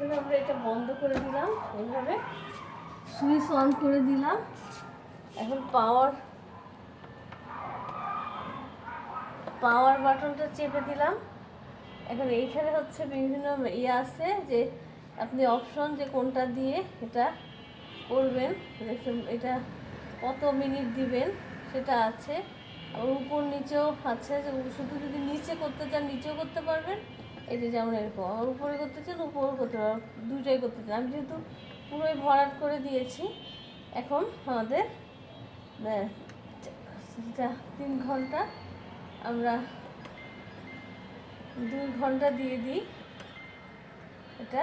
এখানে আমরা এটা বন্ধ করে দিলাম, এইভাবে সুইচ অন করে দিলাম। এখন পাওয়ার বাটনটা চেপে দিলাম। এখন এইখানে হচ্ছে বিভিন্ন ইয়ে আছে যে আপনি অপশন যে কোনটা দিয়ে এটা করবেন, এটা কত মিনিট দিবেন সেটা আছে। আর উপর নিচেও আছে, যে শুধু যদি নিচে করতে চান নিচেও করতে পারবেন, এই যে যেমন এরকম। আমার উপরে করতে চান উপরেও করতে পারবেন, দুইটাই করতে চান। আমি যেহেতু পুরোই ভরাট করে দিয়েছি, এখন আমাদের 3 ঘন্টা, আমরা 2 ঘন্টা দিয়ে দিই। এটা